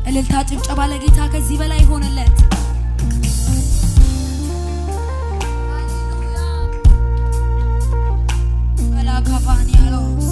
እልልታ ጭብጨባ ለጌታ ከዚህ በላይ ይሆንለት። አላካፋኒያሎስ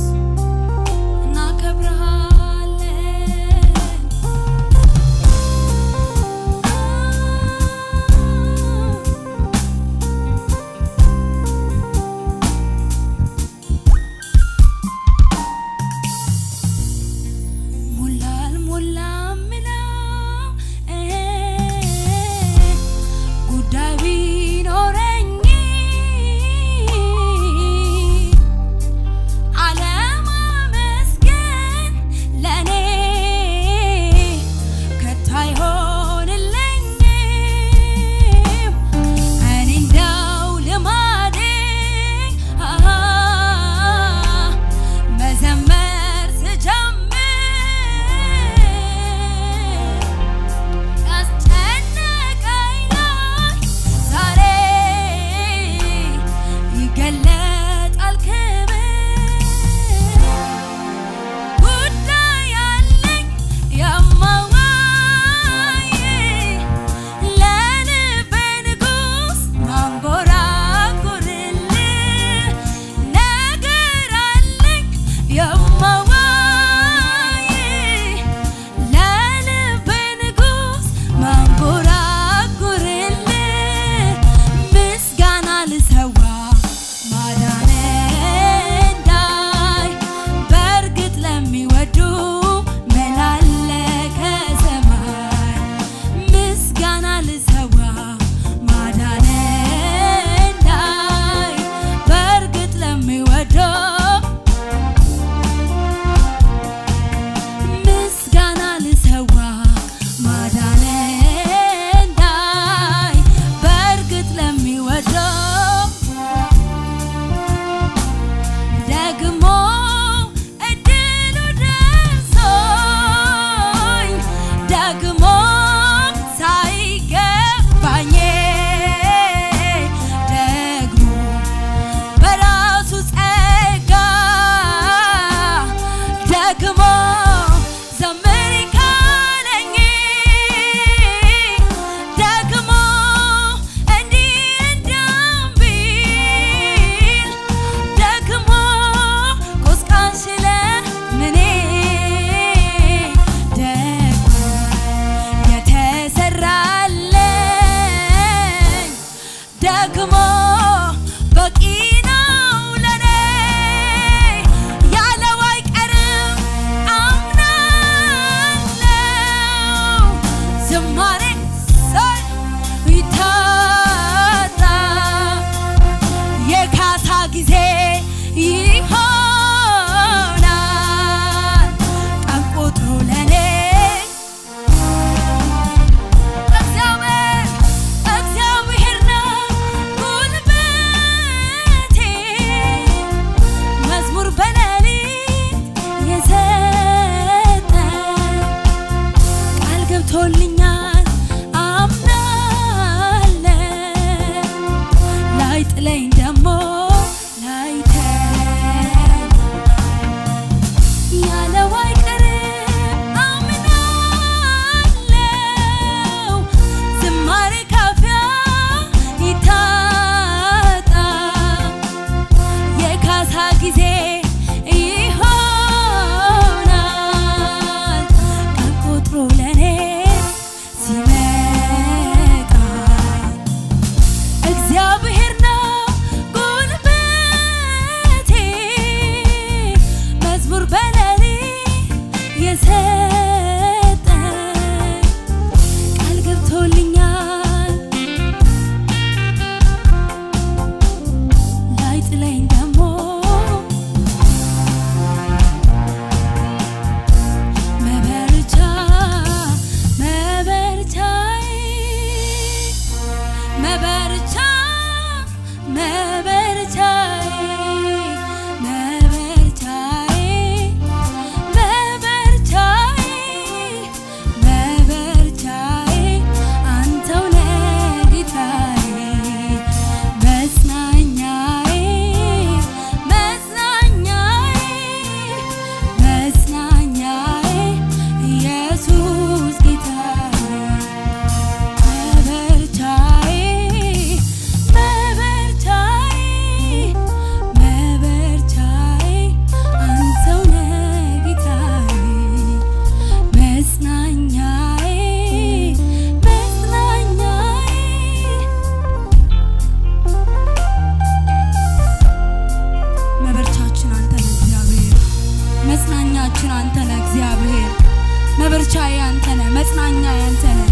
መበርቻዬ አንተ ነህ፣ መጽናኛዬ አንተ ነህ።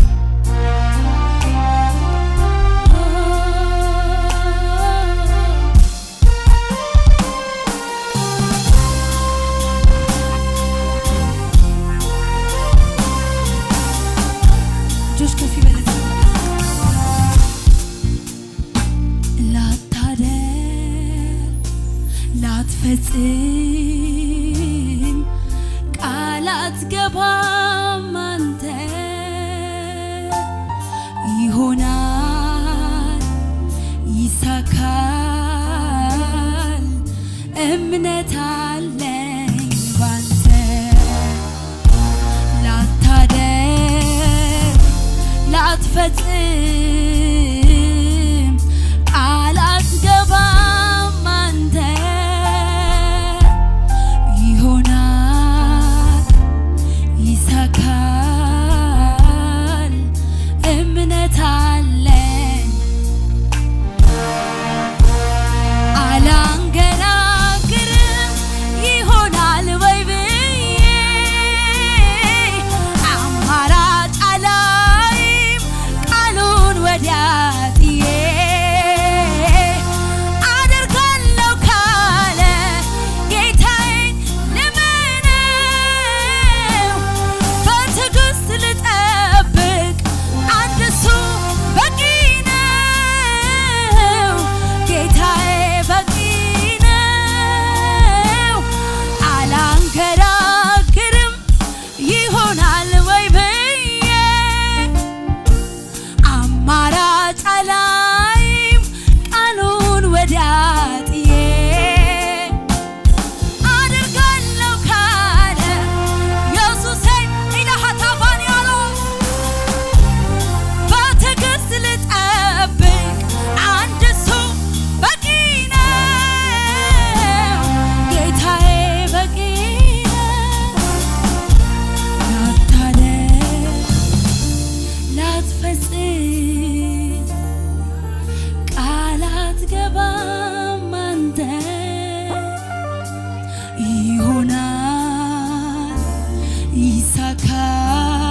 ላትፈጽም ቃላት ገባም አንተ ይሆናል ይሳካል እምነት አለኝ ባንተ ላታደር ላትፈጽም ቃላት ገባም አንተ ይሆናል ይሳካል እምነት አለኝ አላንገራግርም ይሆናል ወይ ብዬ አማራጭ አላይም ቃሉን ወዲያ ጥዬ አደርጋለሁ ካለ ጌታዬ ልመነው በትዕግስት ልጠብቅ አንድ እሱ በቂ ነው ጌታዬ በቂ ነው አላንገራግርም ይሆናል ወይ ብዬ አማራጭ አላይም ቃሉን ወዲያ ጥዬ አደርጋለሁ ካለ ኢየሱሴ ኢላሃታባን ያለው በትዕግስት ልጠብቅ አንድ እሱ በቂ ነው ጌታዬ በቂ ነው ላታደር ላትፈጽም ቃላት ገባም አንተ ይሆናል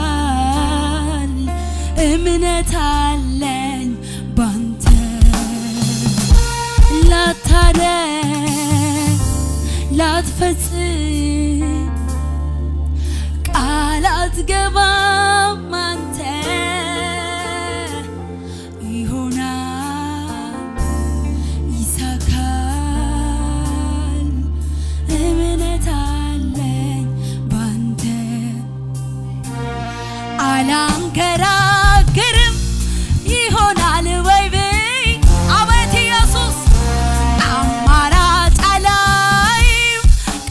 ይሳካል እምነት አለኝ ባንተ ላታደር ላትፈጽም ቃላት ገባም አንተ ይሆናል ይሳካል እምነት አለኝ ባንተ አላንገራግርም ይሆናል ወይ ብዬ አቤት ኢየሱስ አማራጭ አላይም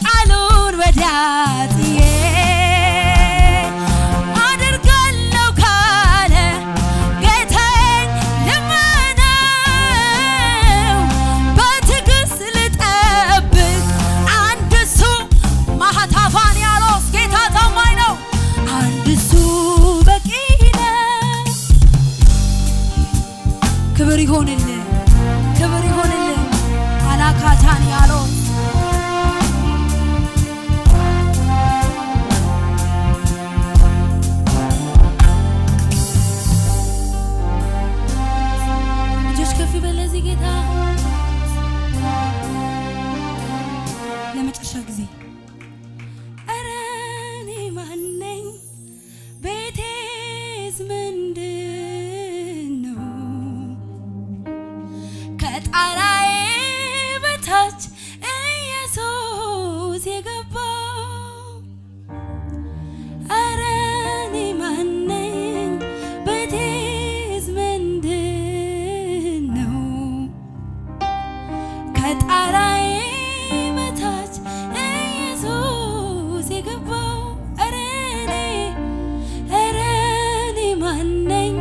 ቃሉን ወዲያ ጥዬ አደርጋለሁ ካለ ጌታዬ ልመነው በትዕግስት ልጠብቅ አንድ እሱ ማህታፋን ያሎስ ጌታ ታማኝ ነው አንድ እሱ በቂ ነው ክብር ይሆንልህ ክብር ይሆንልህ አላካታን ያሎስ እጆች ከፍ በል ለዚህ ጌታ ለመጨረሻ ጊዜ ኧረ እኔ ማን ነኝ ቤቴስ ምንድን ነው ከጣራዬ በታች ኢየሱስ የገባው ኧረ እኔ ማን ነኝ ቤቴስ ምንድን ነው ከጣራዬ በታች ኢየሱስ የገባው ኧረ እኔ ማን ነኝ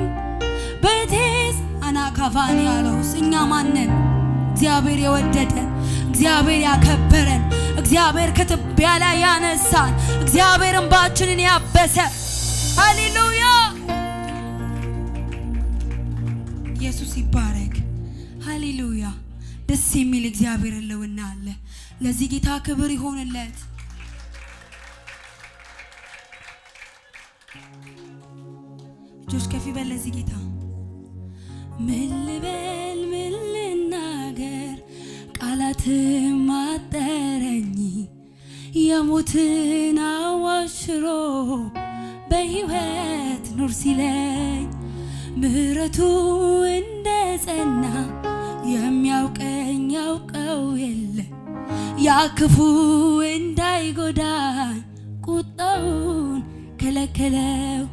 ቤቴስ አናካፋን ያለውስ እኛ ማንን እግዚአብሔር የወደደን እግዚአብሔር ያከበረን እግዚአብሔር ከትቢያ ላይ ያነሳን እግዚአብሔር እንባችንን ያበሰ ሃሌሉያ ኢየሱስ ይባረክ ሃሌሉያ ደስ የሚል እግዚአብሔር ህልውና አለ ለዚህ ጌታ ክብር ይሆንለት እጆች ከፍ ይበል ለዚህ ጌታ። ምን ልበል ምን ልናገር ቃላትም አጠረኝ የሞትን አዋጅ ሽሮ በሕይወት ኑር ሲለኝ ምሕረቱ እንደ ጸና የሚያውቀኝ ያውቀው የለ ያ ክፉ እንዳይጎዳኝ ቁጣውን ከለከለው።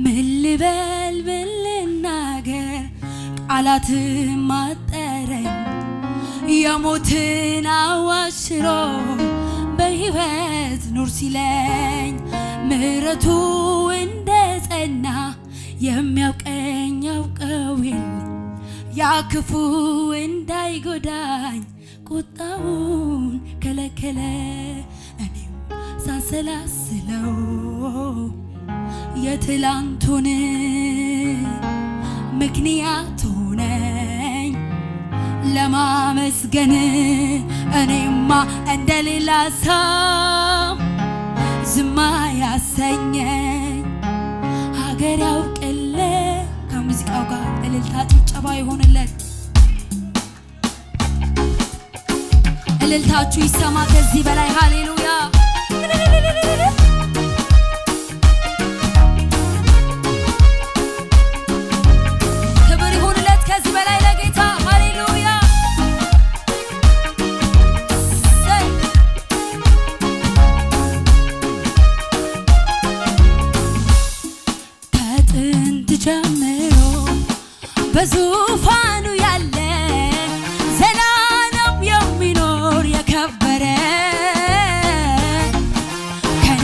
ምን ልበል ምን ልናገር ቃላትም አጠረኝ የሞትን አዋጅ ሽሮ በሕይወት ኑር ሲለኝ ምሕረቱ እንደ ጸና የሚያውቀኝ ያውቀው የለ ያ ክፉ እንዳይጎዳኝ ቁጣውን ከለከለ። እኔም ሳሰላስለው የትላንቱን ምክንያት ሆነኝ ለማመስገን እኔማ እንደሌላ ሰው ዝማ ያሰኘኝ ሀገር ያውቅል። ከሙዚቃው ጋር እልልታ ጭብጨባ ይሆንለት። እልልታችሁ ይሰማ ከዚህ በላይ ሃሌሉያ። ክብር ይሁንለት ከዚህ በላይ ለጌታ ሃሌሉያ። ከጥንት ጀምሮ በዙፋኑ ያለ ዘላለም የሚኖር የከበረ ከኔ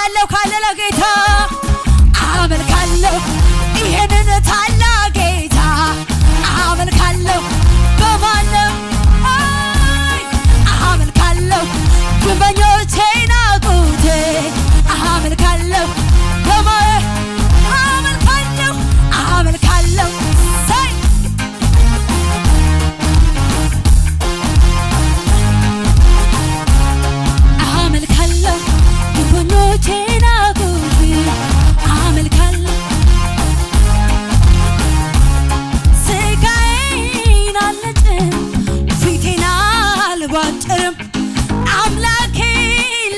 ያለው ካለ ለጌታ አመልካለሁ ይሄንን ታላቅ ጌታ አመልካለሁ በማንም አመልካለሁ ግንበኞቼ ናቁት አመልካለሁ አመልካለሁ ሳይ አመልካለሁ ግንበኞቼ ናቁት አመልካለሁ ስጋዬን አልነጭም ፊቴን አልቧጭርም አምላኬን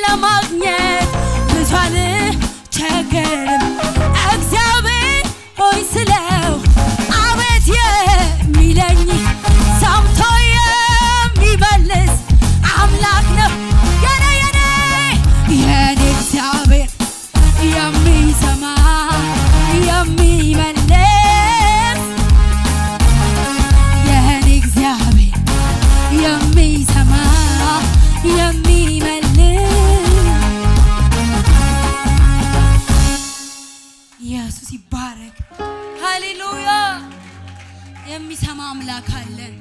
ለማግኘት ብዙ አልቸገርም እግዚአብሔር ሆይ ስለው አቤት የሚለኝ ሰምቶ የሚመልስ አምላክ ነው የኔ እግዚአብሔር የሚሰማ የሚመልስ የኔ እግዚአብሔር የሚሰማ የሚመልስ ኢየሱስ ይባረክ ሃሌሉያ የሚሰማ አምላክ አለን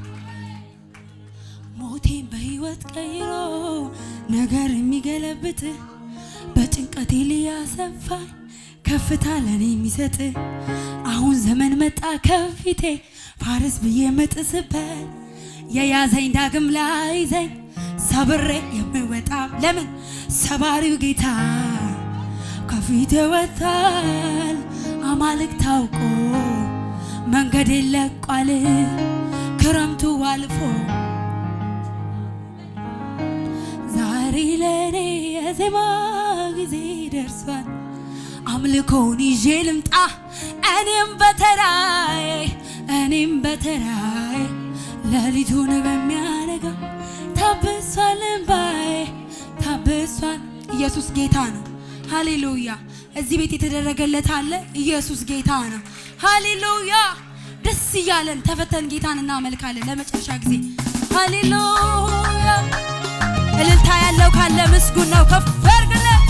ሞቴን በሕይወት ቀይሮ ነገር የሚገለብጥ በጭንቀቴ ሊያሰፋኝ ከፍታ ለኔ የሚሰጥ አሁን ዘመን መጣ ከፊቴ ፋርስ ብዬ መጥስበት የያዘኝ ዳግም ላይዘኝ ሰብሬ የምወጣ ለምን ሰባሪው ጌታ ከፊቴ ወጥቷል አማልክት ታውቆ መንገድ ለቋል ክረምቱ አልፎ ዛሬ ለኔ የዜማ ጊዜ ደርሷል አምልኮን ይዤ ልምጣ እኔም በተራዬ ሌሊቱን በሚያነጋው ታብሷል እንባዬ ታብሷል ኢየሱስ ጌታ ነው ሃሌሉያ እዚህ ቤት የተደረገለት አለ ኢየሱስ ጌታ ነው ሃሌሉያ ደስ እያለን ተፈተን ጌታን እናመልካለን ለመጨረሻ ጊዜ ሃሌሉያ እልልታ ያለው ካለ ምስጉን ነው ከፍ አድርግለት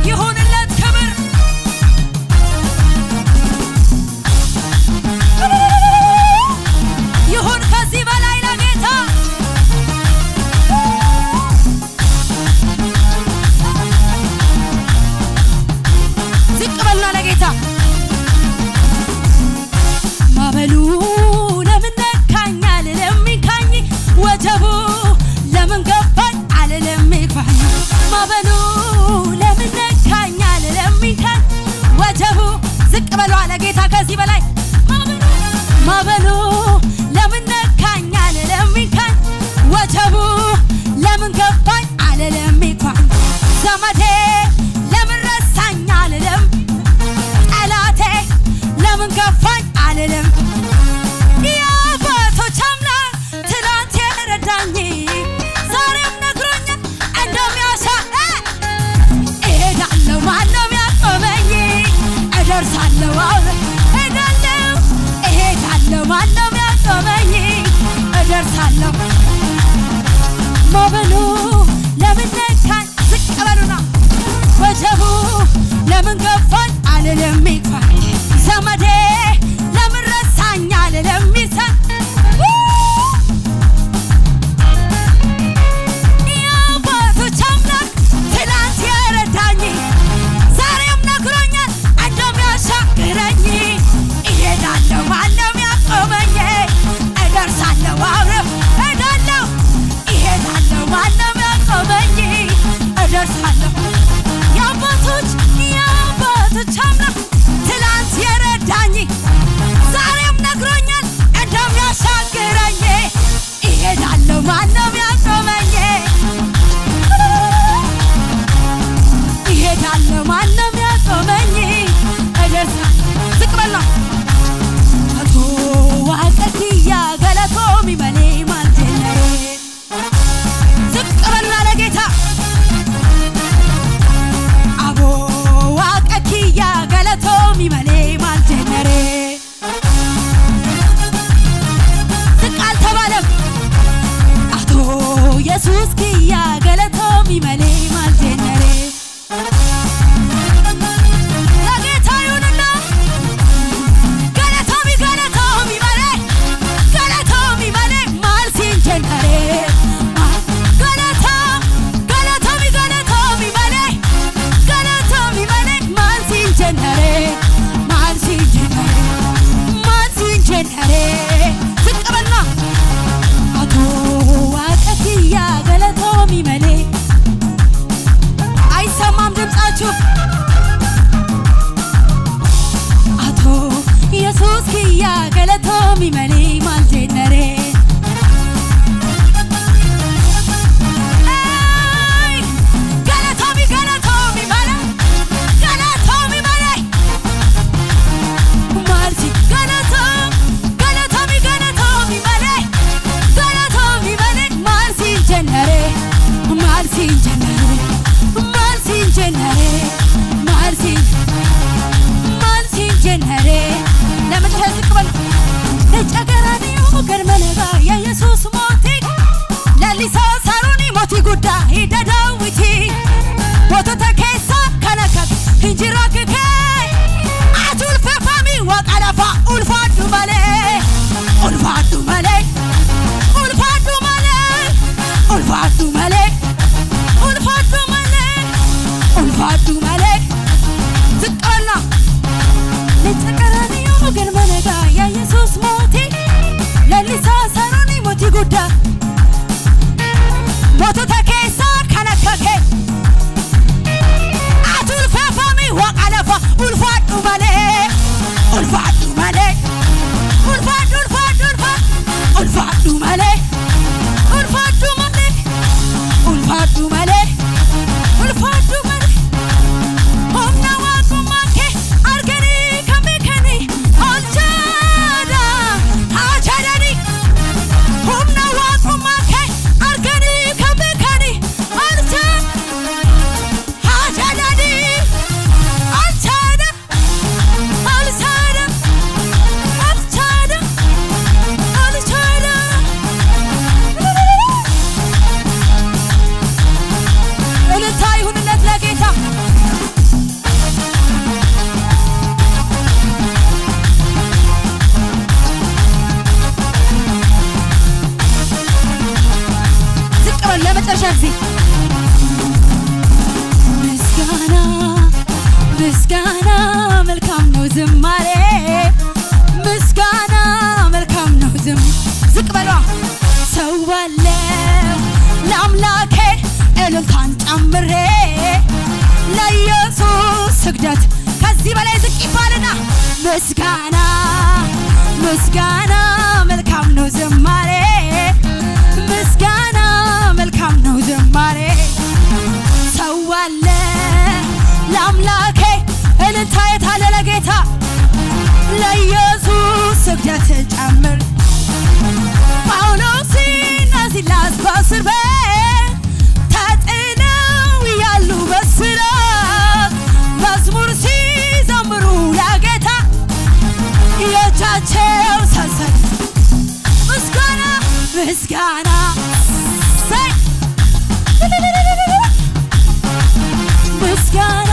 ይሁንለት ክብር ይሁን ከዚህ በላይ ለጌታ ዝቅ በልና ለጌታ ማበሉ ለምን ነካኝ አልለሚካኝ ወጀቡ ለምን ገባኝ አልለሚካኝ ማበሉ ለምን ነካኝ አልለሚካኝ ወጀቡ ዝቅ በሉ አለ ጌታ ከዚህ በላይ ማበሉ ለምን ነካኝ አልለሚካኝ ወጀቡ ለምን ገባኝ አልለሚካኝ ዘመዴ ለምን ረሳኝ አልለም ጠላቴ ለምን ገፋኝ አልልም የአባቶች አምላክ ትናንት የረዳኝ ዛሬም ነግሮኛል እንደሚያሻ እሄዳለሁ ማነው ያቆመኝ እደርሳለሁ እሄዳለሁ ማነው ያቆመኝ እደርሳለሁ ማበሉ ለምን ነካኝ ዝቅ በሉና ወጀቡ ለምን ገፋኝ አልልም ይግፋኝ ዘመዴ ለምን ረሳኝ አልልም ይሰን የአባቶች አምላክ ትናንት የረዳኝ ዛሬም ነግሮኛል እንደሚያሻግረኝ እሄዳለሁ ማነው ያቆመኝ እደርሳለሁ አብረው እሄዳለሁ ማነው ያቆመኝ እደርሳለሁ የአባቶች አምላክ ትናንት የረዳኝ ዛሬም ነግሮኛል እንደሚያሻግረኝ ኢየሱስ ኪያ ገለቶሚ መሌ ማልጀነሬ ለጌታ ይሁንና ገለቶሚ መሌ ገለቶሚ መሌ ማልሲንጀነሬ አይሰማም ድምፃችሁ አቶ ኢየሱስ ኪያ ገለቶሚ መሌ ማልጀነሬ ምስጋና መልካም ነው ዝማሬ ምስጋና መልካም ነው ዝቅ በሏ ሰዋለው ለአምላኬ እልልታን ጨምሬ ለኢየሱስ ስግደት ከዚህ በላይ ዝቅ ይባልና ምስጋና መልካም ነው ዝማሬ ምስጋና መልካም ነው ዝማሬ ሰዋለ ለአምላኬ እልልታ የታለ ለጌታ ለኢየሱስ ስግደት ጨምር ጳውሎስና ሲላስ በእስር ቤት ተጥለው ያሉ በእስራት መዝሙር ሲዘምሩ ለጌታ የእጃቸው ሰንሰለት ምስጋና ምስጋና